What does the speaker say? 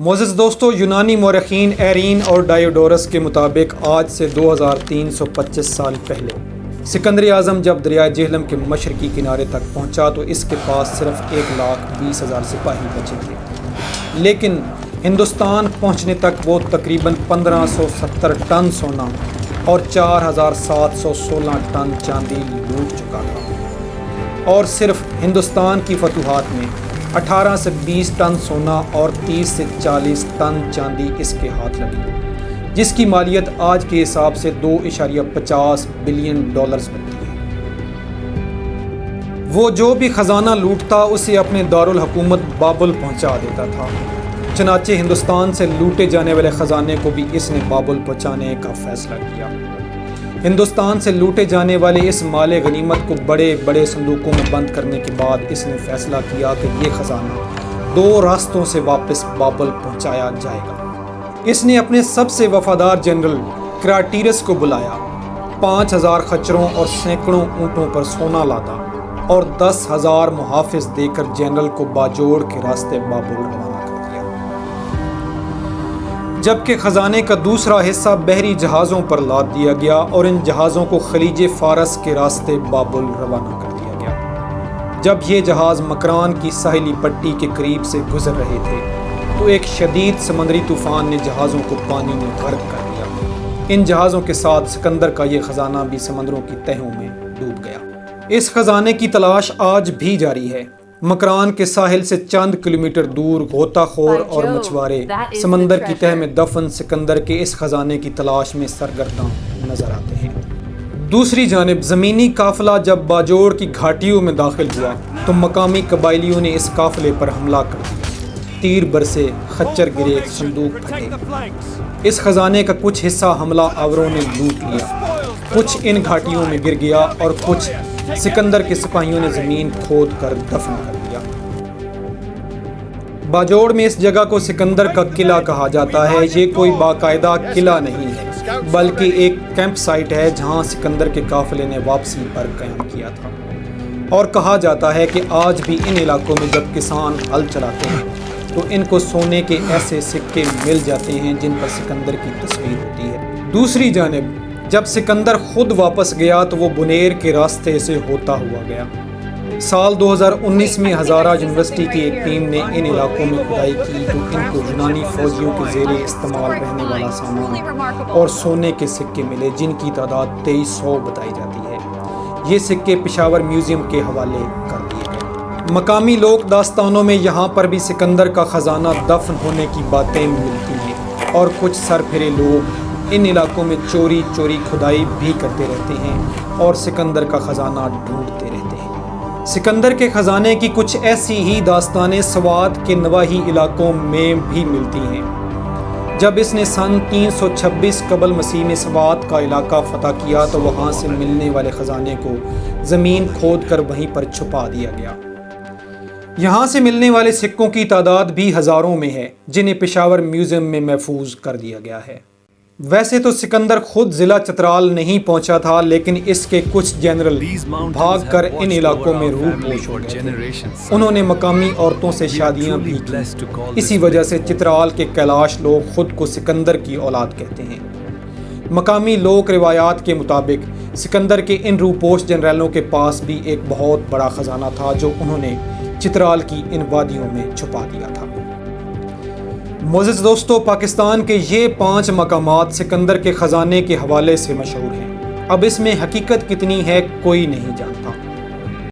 معزز دوستو، یونانی مورخین ایرین اور ڈائیوڈورس کے مطابق آج سے 2325 سال پہلے سکندر اعظم جب دریائے جہلم کے مشرقی کنارے تک پہنچا تو اس کے پاس صرف 1,20,000 سپاہی بچے تھے، لیکن ہندوستان پہنچنے تک وہ تقریباً 1570 ٹن سونا اور 4,716 ٹن چاندی لوٹ چکا تھا، اور صرف ہندوستان کی فتوحات میں 18 سے 20 ٹن سونا اور 30 سے 40 ٹن چاندی اس کے ہاتھ لگی، جس کی مالیت آج کے حساب سے $2.50 بلین بنتی ہے۔ وہ جو بھی خزانہ لوٹتا اسے اپنے دارالحکومت بابل پہنچا دیتا تھا، چنانچہ ہندوستان سے لوٹے جانے والے خزانے کو بھی اس نے بابل پہنچانے کا فیصلہ کیا۔ ہندوستان سے لوٹے جانے والے اس مال غنیمت کو بڑے بڑے صندوقوں میں بند کرنے کے بعد اس نے فیصلہ کیا کہ یہ خزانہ 2 راستوں سے واپس بابل پہنچایا جائے گا۔ اس نے اپنے سب سے وفادار جنرل کراٹیرس کو بلایا، 5,000 خچروں اور سینکڑوں اونٹوں پر سونا لادا اور 10,000 محافظ دے کر جنرل کو باجوڑ کے راستے بابل روانہ کر دیا، جبکہ خزانے کا دوسرا حصہ بحری جہازوں پر لاد دیا گیا اور ان جہازوں کو خلیج فارس کے راستے بابل روانہ کر دیا گیا۔ جب یہ جہاز مکران کی ساحلی پٹی کے قریب سے گزر رہے تھے تو ایک شدید سمندری طوفان نے جہازوں کو پانی میں غرق کر دیا۔ ان جہازوں کے ساتھ سکندر کا یہ خزانہ بھی سمندروں کی تہوں میں ڈوب گیا۔ اس خزانے کی تلاش آج بھی جاری ہے۔ مکران کے ساحل سے چند کلومیٹر دور غوطہ خور اور مچھوارے سمندر کی تہہ میں دفن سکندر کے اس خزانے کی تلاش میں سرگرداں نظر آتے ہیں۔ دوسری جانب زمینی قافلہ جب باجوڑ کی گھاٹیوں میں داخل ہوا تو مقامی قبائلیوں نے اس قافلے پر حملہ کر دیا، تیر برسے، خچر گرے، صندوق پھٹے۔ اس خزانے کا کچھ حصہ حملہ آوروں نے لوٹ لیا، کچھ ان گھاٹیوں میں گر گیا اور کچھ سکندر کے سپاہیوں نے زمین کھود کر دفن کر دیا۔ باجوڑ میں اس جگہ کو سکندر کا قلعہ کہا جاتا ہے۔ یہ کوئی باقاعدہ قلعہ نہیں ہے بلکہ ایک کیمپ سائٹ ہے جہاں سکندر کے قافلے نے واپسی پر قیام کیا تھا، اور کہا جاتا ہے کہ آج بھی ان علاقوں میں جب کسان ہل چلاتے ہیں تو ان کو سونے کے ایسے سکے مل جاتے ہیں جن پر سکندر کی تصویر ہوتی ہے۔ دوسری جانب جب سکندر خود واپس گیا تو وہ بنیر کے راستے سے ہوتا ہوا گیا۔ سال 2019 میں ہزارہ یونیورسٹی کی ایک ٹیم نے ان علاقوں میں کھدائی کی تو ان کو یونانی فوجیوں کے زیر استعمال رہنے والا سامان اور سونے کے سکے ملے، جن کی تعداد 2300 بتائی جاتی ہے۔ یہ سکے پشاور میوزیم کے حوالے کر دیے گئے۔ مقامی لوک داستانوں میں یہاں پر بھی سکندر کا خزانہ دفن ہونے کی باتیں ملتی ہیں، اور کچھ سر پھرے لوگ ان علاقوں میں چوری کھدائی بھی کرتے رہتے ہیں اور سکندر کا خزانہ ڈھونڈتے رہتے ہیں۔ سکندر کے خزانے کی کچھ ایسی ہی داستانیں سوات کے نواحی علاقوں میں بھی ملتی ہیں۔ جب اس نے سن 326 قبل مسیح میں سوات کا علاقہ فتح کیا تو وہاں سے ملنے والے خزانے کو زمین کھود کر وہیں پر چھپا دیا گیا۔ یہاں سے ملنے والے سکوں کی تعداد بھی ہزاروں میں ہے، جنہیں پشاور میوزیم میں محفوظ کر دیا گیا ہے۔ ویسے تو سکندر خود ضلع چترال نہیں پہنچا تھا، لیکن اس کے کچھ جنرل بھاگ کر ان علاقوں میں روح پوش ہو گئے تھے۔ انہوں نے مقامی عورتوں سے شادیاں بھی کی۔ اسی وجہ سے چترال کے کیلاش لوگ خود کو سکندر کی اولاد کہتے ہیں۔ مقامی لوک روایات کے مطابق سکندر کے ان روح پوش جنرلوں کے پاس بھی ایک بہت بڑا خزانہ تھا جو انہوں نے چترال کی ان وادیوں میں چھپا دیا تھا۔ معزز دوستو، پاکستان کے یہ 5 مقامات سکندر کے خزانے کے حوالے سے مشہور ہیں۔ اب اس میں حقیقت کتنی ہے کوئی نہیں جانتا۔